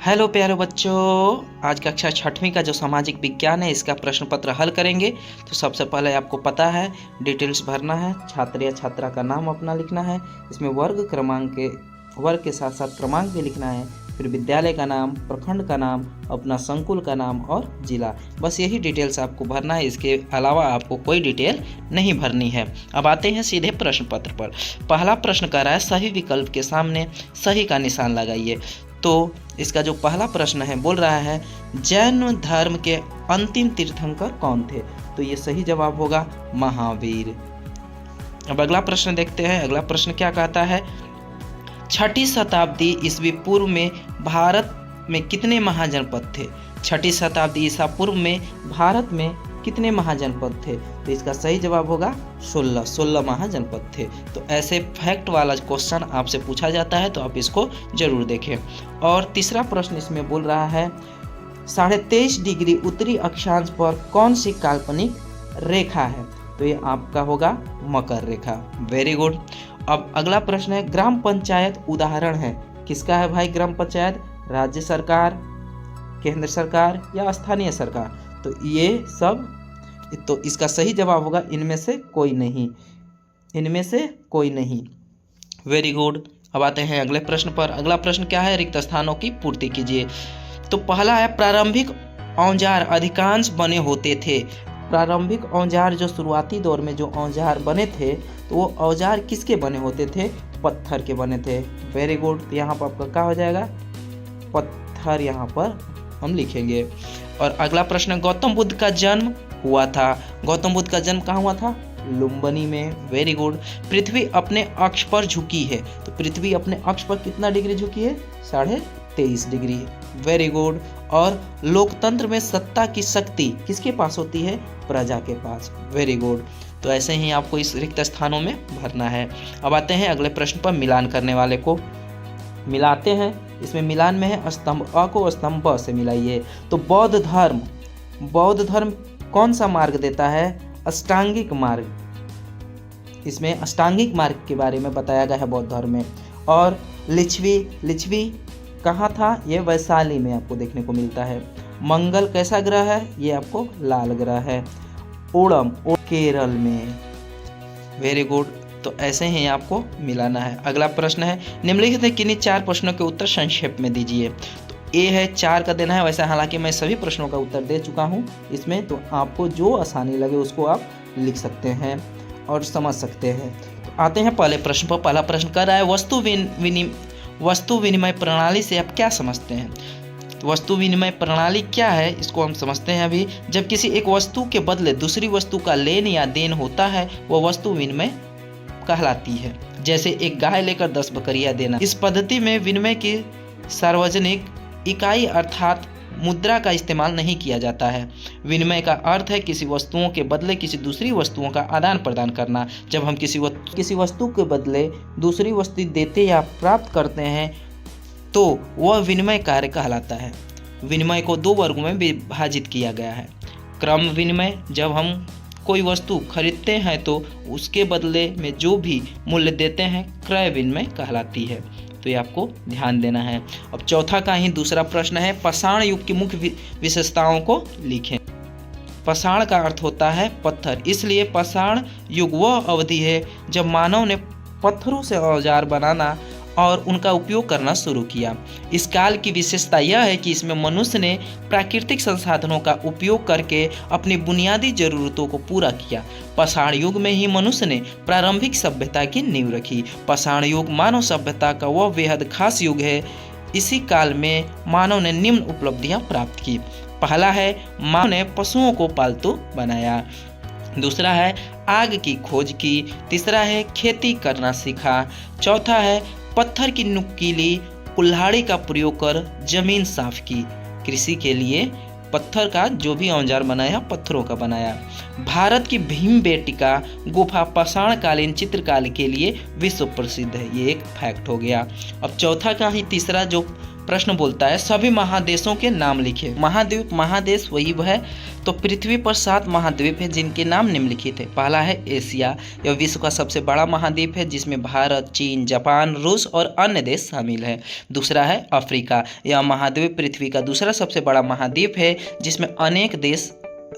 Hello प्यारे बच्चों, आज कक्षा छठवीं का जो सामाजिक विज्ञान है इसका प्रश्न पत्र हल करेंगे। तो सबसे पहले आपको पता है डिटेल्स भरना है, छात्र या छात्रा का नाम अपना लिखना है, इसमें वर्ग के साथ साथ क्रमांक भी लिखना है, फिर विद्यालय का नाम, प्रखंड का नाम, अपना संकुल का नाम और जिला। बस यही डिटेल्स आपको भरना है, इसके अलावा आपको कोई डिटेल नहीं भरनी है। अब आते हैं सीधे प्रश्न पत्र पर। पहला प्रश्न कह रहा है सही विकल्प के सामने सही का निशान लगाइए। तो इसका जो पहला प्रश्न है बोल रहा है जैन धर्म के अंतिम तीर्थंकर कौन थे। तो ये सही जवाब होगा महावीर। अब अगला प्रश्न देखते हैं। अगला प्रश्न क्या कहता है, छठी शताब्दी ईस्वी पूर्व में भारत में कितने महाजनपद थे। छठी शताब्दी ईसा पूर्व में भारत में कितने महाजनपद थे। तो इसका सही जवाब होगा 16 महाजनपद थे। तो ऐसे फैक्ट वाला क्वेश्चन आपसे पूछा जाता है तो आप इसको जरूर देखें। और तीसरा प्रश्न इसमें बोल रहा है 23.5 डिग्री उत्तरी अक्षांश पर कौन सी काल्पनिक रेखा है। तो ये आपका होगा मकर रेखा। Very good. अब अगला प्रश्न है ग्राम पंचायत उदाहरण है किसका है भाई। ग्राम पंचायत राज्य सरकार, केंद्र सरकार या स्थानीय सरकार। तो ये सब, तो इसका सही जवाब होगा इनमें से कोई नहीं, इनमें से कोई नहीं। Very good. अब आते हैं अगले प्रश्न पर। अगला प्रश्न क्या है, रिक्त स्थानों की पूर्ति कीजिए। तो पहला है प्रारंभिक औजार अधिकांश बने होते थे। प्रारंभिक औजार जो शुरुआती दौर में जो औजार बने थे तो वो औजार किसके बने होते थे, पत्थर के बने थे। Very good. यहाँ पर आपका क्या हो जाएगा, पत्थर यहाँ पर हम लिखेंगे। और अगला प्रश्न गौतम बुद्ध का जन्म हुआ था। गौतम बुद्ध का जन्म कहाँ हुआ था, लुम्बिनी में। Very good. पृथ्वी अपने अक्ष पर झुकी है। तो पृथ्वी अपने अक्ष पर कितना डिग्री झुकी है, 23.5 डिग्री। Very good. और लोकतंत्र में सत्ता की शक्ति किसके पास होती है, प्रजा के पास। Very good. तो ऐसे ही आपको इस रिक्त स्थानों में भरना है। अब आते हैं अगले प्रश्न पर, मिलान करने वाले को मिलाते हैं। इसमें मिलान में है स्तंभ अ को स्तंभ ब से मिलाइए। तो बौद्ध धर्म कौन सा मार्ग देता है, अष्टांगिक मार्ग। इसमें अष्टांगिक मार्ग के बारे में बताया गया है बौद्ध धर्म में। और लिच्छवी कहाँ था, ये वैशाली में आपको देखने को मिलता है। मंगल कैसा ग्रह है, ये आपको लाल ग्रह है। ओणम केरल में। Very good. तो ऐसे ही आपको मिलाना है। अगला प्रश्न है निम्नलिखित में किन्हीं 4 प्रश्नों के उत्तर संक्षेप में दीजिए। तो ए है 4 का देना है। वैसे हालांकि मैं सभी प्रश्नों का उत्तर दे चुका हूं इसमें, तो आपको जो आसानी लगे उसको आप लिख सकते हैं और समझ सकते हैं। तो आते हैं पहले प्रश्न पर। पहला प्रश्न कर रहा है वस्तु विनिमय प्रणाली से आप क्या समझते हैं। तो वस्तु विनिमय प्रणाली क्या है इसको हम समझते हैं अभी। जब किसी एक वस्तु के बदले दूसरी वस्तु का लेन या देन होता है वह वस्तु विनिमय कहलाती है। जैसे एक गाय लेकर 10 बकरियां देना। इस पद्धति में विनिमय की सार्वजनिक इकाई अर्थात मुद्रा का इस्तेमाल नहीं किया जाता है। विनिमय का अर्थ है किसी वस्तुओं के बदले किसी दूसरी वस्तुओं का आदान प्रदान करना। जब हम किसी वस्तु के बदले दूसरी वस्तु देते या प्राप्त करते हैं तो वह विनिमय कार्य कहलाता है। विनिमय को 2 वर्गों में विभाजित किया गया है। क्रम विनिमय, जब हम कोई वस्तु खरीदते हैं तो उसके बदले में जो भी मूल्य देते हैं क्रय विनिमय कहलाती है। तो ये आपको ध्यान देना है। अब चौथा का ही दूसरा प्रश्न है पाषाण युग की मुख्य विशेषताओं को लिखें। पाषाण का अर्थ होता है पत्थर, इसलिए पाषाण युग वह अवधि है जब मानव ने पत्थरों से औजार बनाना और उनका उपयोग करना शुरू किया। इस काल की विशेषता यह है कि इसमें मनुष्य ने प्राकृतिक संसाधनों का उपयोग करके अपनी बुनियादी जरूरतों को पूरा किया। पाषाण युग में ही मनुष्य ने प्रारंभिक सभ्यता की नींव रखी। पाषाण युग मानव सभ्यता का वह बेहद खास युग है। इसी काल में मानव ने निम्न उपलब्धियां प्राप्त की। पहला है मानव ने पशुओं को पालतू बनाया। दूसरा है आग की खोज की। तीसरा है खेती करना सीखा। चौथा है पत्थर की नुकीली कुल्हाड़ी का प्रयोग कर जमीन साफ की। कृषि के लिए पत्थर का जो भी औजार बनाया पत्थरों का बनाया। भारत की भीमबेटका गुफा पाषाण कालीन चित्रकला के लिए विश्व प्रसिद्ध है। ये एक फैक्ट हो गया। अब चौथा का ही तीसरा जो प्रश्न बोलता है सभी महादेशों के नाम लिखे। महाद्वीप, महादेश वही है। तो पृथ्वी पर 7 महाद्वीप हैं जिनके नाम निम्नलिखित है। पहला है एशिया, यह विश्व का सबसे बड़ा महाद्वीप है जिसमें भारत, चीन, जापान, रूस और अन्य देश शामिल हैं। दूसरा है अफ्रीका, यह महाद्वीप पृथ्वी का दूसरा सबसे बड़ा महाद्वीप है जिसमें अनेक देश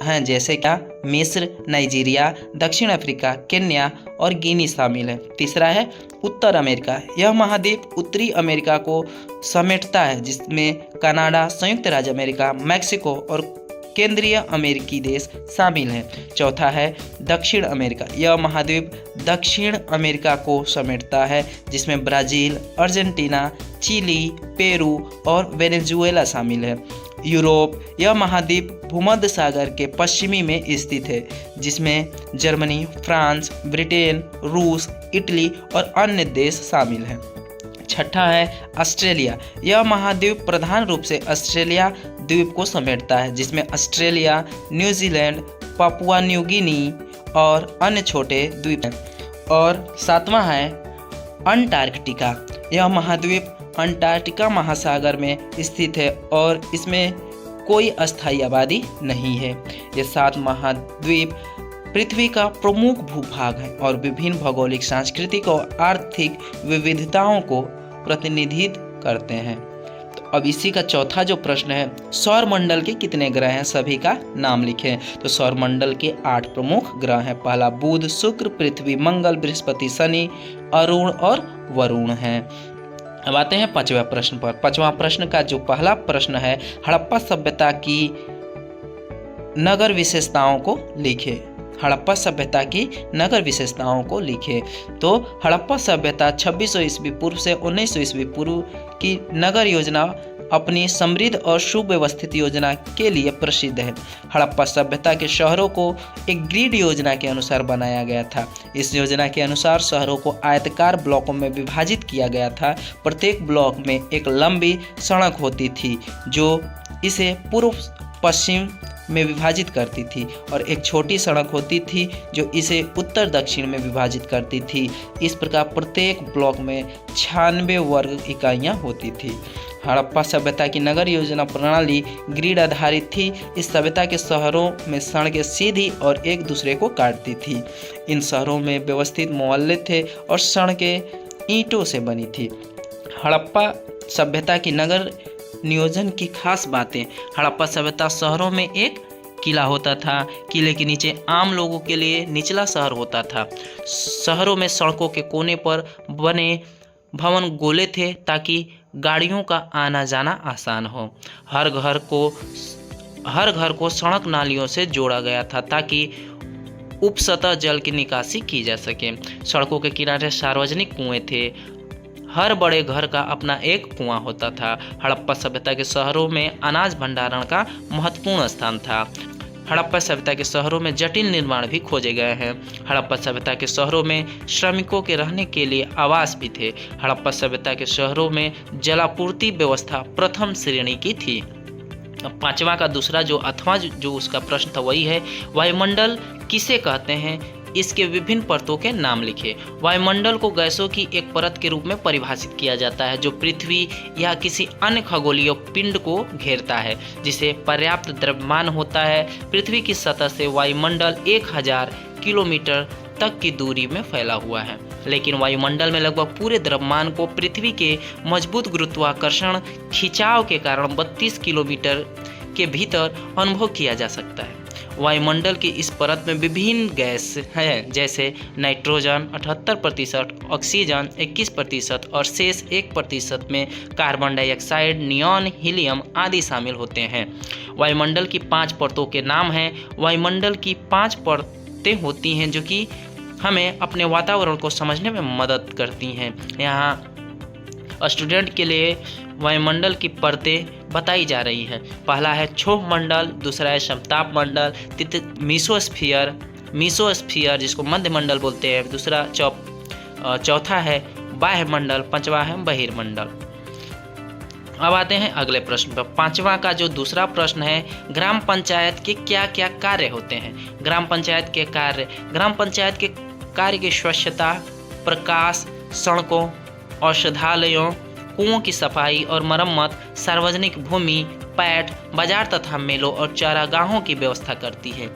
हैं जैसे क्या मिस्र, नाइजीरिया, दक्षिण अफ्रीका, केन्या और गिनी शामिल है। तीसरा है उत्तर अमेरिका, यह महाद्वीप उत्तरी अमेरिका को समेटता है जिसमें कनाडा, संयुक्त राज्य अमेरिका, मैक्सिको और केंद्रीय अमेरिकी देश शामिल हैं। चौथा है दक्षिण अमेरिका, यह महाद्वीप दक्षिण अमेरिका को समेटता है जिसमें ब्राज़ील, अर्जेंटीना, चिली, पेरू और वेनेजुएला शामिल है। यूरोप, यह महाद्वीप भूमध्य सागर के पश्चिमी में स्थित है जिसमें जर्मनी, फ्रांस, ब्रिटेन, रूस, इटली और अन्य देश शामिल हैं। छठा है ऑस्ट्रेलिया, यह महाद्वीप प्रधान रूप से ऑस्ट्रेलिया द्वीप को समेटता है जिसमें Australia, New Zealand, Papua New Guinea और अन्य छोटे द्वीप हैं। और सातवां है अंटार्कटिका, यह महाद्वीप अंटार्कटिका महासागर में स्थित है और इसमें कोई अस्थायी आबादी नहीं है। ये 7 महाद्वीप पृथ्वी का प्रमुख भूभाग है और विभिन्न भौगोलिक, सांस्कृतिक और आर्थिक विविधताओं को प्रतिनिधित्व करते हैं। तो अब इसी का चौथा जो प्रश्न है, सौर मंडल के कितने ग्रह हैं, सभी का नाम लिखें। तो सौर मंडल के 8 प्रमुख ग्रह हैं। पहला बुध, शुक्र, पृथ्वी, मंगल, बृहस्पति, शनि, अरुण और वरुण हैं। अब आते हैं 5वें प्रश्न पर। 5वां प्रश्न का जो पहला प्रश्न है, हड़प्पा सभ्यता की नगर विशेषताओं को लिखे। हड़प्पा सभ्यता की नगर विशेषताओं को लिखे। तो हड़प्पा सभ्यता 2600 ईस्वी पूर्व से 1900 ईस्वी पूर्व की नगर योजना अपनी समृद्ध और सुव्यवस्थित योजना के लिए प्रसिद्ध है। हड़प्पा सभ्यता के शहरों को एक ग्रिड योजना के अनुसार बनाया गया था। इस योजना के अनुसार शहरों को आयताकार ब्लॉकों में विभाजित किया गया था। प्रत्येक ब्लॉक में एक लंबी सड़क होती थी जो इसे पूर्व पश्चिम में विभाजित करती थी और एक छोटी सड़क होती थी जो इसे उत्तर दक्षिण में विभाजित करती थी। इस प्रकार प्रत्येक ब्लॉक में 96 वर्ग इकाइयाँ होती थी। हड़प्पा सभ्यता की नगर योजना प्रणाली ग्रिड आधारित थी। इस सभ्यता के शहरों में सड़कें सीधी और एक दूसरे को काटती थी। इन शहरों में व्यवस्थित मोहल्ले थे और सड़कें ईंटों से बनी थी। हड़प्पा सभ्यता की नगर नियोजन की खास बातें। हड़प्पा सभ्यता शहरों में एक किला होता था। किले के नीचे आम लोगों के लिए निचला शहर होता था। शहरों में सड़कों के कोने पर बने भवन गोले थे ताकि गाड़ियों का आना जाना आसान हो। हर घर को सड़क नालियों से जोड़ा गया था ताकि उपसतह जल की निकासी की जा सके। सड़कों के किनारे सार्वजनिक कुएं थे। हर बड़े घर का अपना एक कुआं होता था। हड़प्पा सभ्यता के शहरों में अनाज भंडारण का महत्वपूर्ण स्थान था। हड़प्पा सभ्यता के शहरों में जटिल निर्माण भी खोजे गए हैं। हड़प्पा सभ्यता के शहरों में श्रमिकों के रहने के लिए आवास भी थे। हड़प्पा सभ्यता के शहरों में जलापूर्ति व्यवस्था प्रथम श्रेणी की थी। अब 5वां का दूसरा जो अथवा जो उसका प्रश्न था वही है, वायुमंडल किसे कहते हैं, इसके विभिन्न परतों के नाम लिखे। वायुमंडल को गैसों की एक परत के रूप में परिभाषित किया जाता है जो पृथ्वी या किसी अन्य खगोलीय पिंड को घेरता है जिसे पर्याप्त द्रव्यमान होता है। पृथ्वी की सतह से वायुमंडल 1000 किलोमीटर तक की दूरी में फैला हुआ है, लेकिन वायुमंडल में लगभग पूरे द्रव्यमान को पृथ्वी के मजबूत गुरुत्वाकर्षण खिंचाव के कारण 32 किलोमीटर के भीतर अनुभव किया जा सकता है। वायुमंडल की इस परत में विभिन्न गैस हैं जैसे नाइट्रोजन 78%, ऑक्सीजन 21% और शेष 1% में कार्बन डाइऑक्साइड, नियॉन, हीलियम आदि शामिल होते हैं। वायुमंडल की 5 परतों के नाम हैं। वायुमंडल की 5 परतें होती हैं जो कि हमें अपने वातावरण को समझने में मदद करती हैं। यहाँ स्टूडेंट के लिए वायुमंडल की परतें बताई जा रही है। पहला है क्षोभ मंडल, दूसरा है समताप मंडल, मीसोस्फीयर जिसको मध्य मंडल बोलते हैं, दूसरा चौथा है बाह्य मंडल, 5वां है बहिर्मंडल। अब आते हैं अगले प्रश्न पर। 5वां का जो दूसरा प्रश्न है, ग्राम पंचायत के क्या क्या कार्य होते हैं। ग्राम पंचायत के कार्य की स्वच्छता, प्रकाश, सड़कों, औषधालयों कुओं की सफाई और मरम्मत, सार्वजनिक भूमि, पैठ, बाजार तथा मेलों और चारागाहों की व्यवस्था करती है।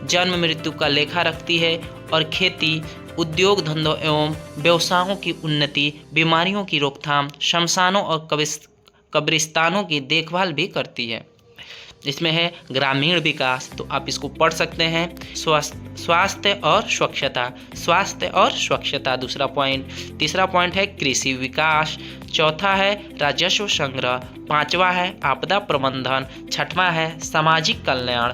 जन्म मृत्यु का लेखा रखती है और खेती, उद्योग धंधों एवं व्यवसायों की उन्नति, बीमारियों की रोकथाम, शमशानों और कब्रिस्तानों की देखभाल भी करती है। इसमें है ग्रामीण विकास, तो आप इसको पढ़ सकते हैं। स्वास्थ्य और स्वच्छता, स्वास्थ्य और स्वच्छता दूसरा पॉइंट। तीसरा पॉइंट है कृषि विकास। चौथा है राजस्व संग्रह। पांचवा है आपदा प्रबंधन। छठवां है सामाजिक कल्याण।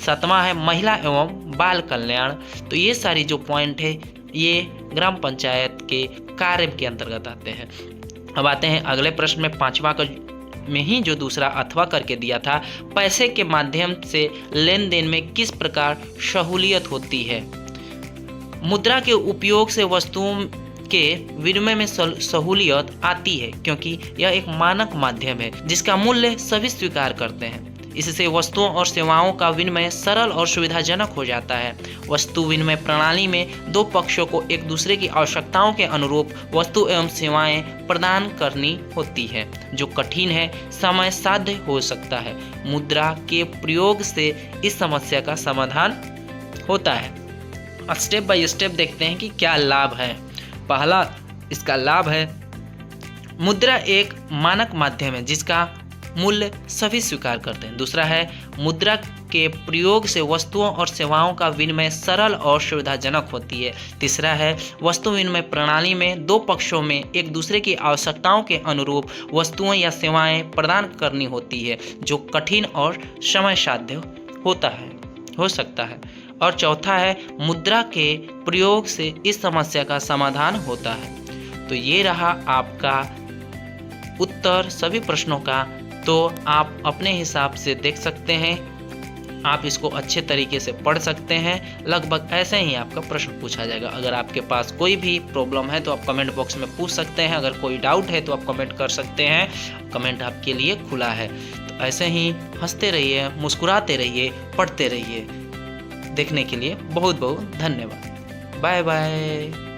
सातवां है महिला एवं बाल कल्याण। तो ये सारी जो पॉइंट है ये ग्राम पंचायत के कार्य के अंतर्गत आते हैं। अब आते हैं अगले प्रश्न में, पांचवा का में ही जो दूसरा अथवा करके दिया था, पैसे के माध्यम से लेन देन में किस प्रकार सहूलियत होती है। मुद्रा के उपयोग से वस्तुओं के विनिमय में सहूलियत आती है क्योंकि यह एक मानक माध्यम है जिसका मूल्य सभी स्वीकार करते हैं। इससे वस्तुओं और सेवाओं का विनिमय सरल और सुविधाजनक हो जाता है। वस्तु विनिमय प्रणाली में दो पक्षों को एक दूसरे की आवश्यकताओं के अनुरूप वस्तु एवं सेवाएं प्रदान करनी होती है, जो कठिन है, समय साध्य हो सकता है। मुद्रा के प्रयोग से इस समस्या का समाधान होता है। स्टेप बाय स्टेप देखते हैं कि क्या लाभ है। पहला इसका लाभ है, मुद्रा एक मानक माध्यम है जिसका मूल्य सभी स्वीकार करते हैं। दूसरा है, मुद्रा के प्रयोग से वस्तुओं और सेवाओं का विनिमय सरल और सुविधाजनक होती है। तीसरा है, वस्तु विनिमय प्रणाली में दो पक्षों में एक दूसरे की आवश्यकताओं के अनुरूप वस्तुएं या सेवाएं प्रदान करनी होती है, जो कठिन और समय साध्य हो सकता है। और चौथा है, मुद्रा के प्रयोग से इस समस्या का समाधान होता है। तो ये रहा आपका उत्तर सभी प्रश्नों का। तो आप अपने हिसाब से देख सकते हैं, आप इसको अच्छे तरीके से पढ़ सकते हैं। लगभग ऐसे ही आपका प्रश्न पूछा जाएगा। अगर आपके पास कोई भी प्रॉब्लम है तो आप कमेंट बॉक्स में पूछ सकते हैं। अगर कोई डाउट है तो आप कमेंट कर सकते हैं। कमेंट आपके लिए खुला है। तो ऐसे ही हंसते रहिए, मुस्कुराते रहिए, पढ़ते रहिए। देखने के लिए बहुत बहुत धन्यवाद। Bye bye.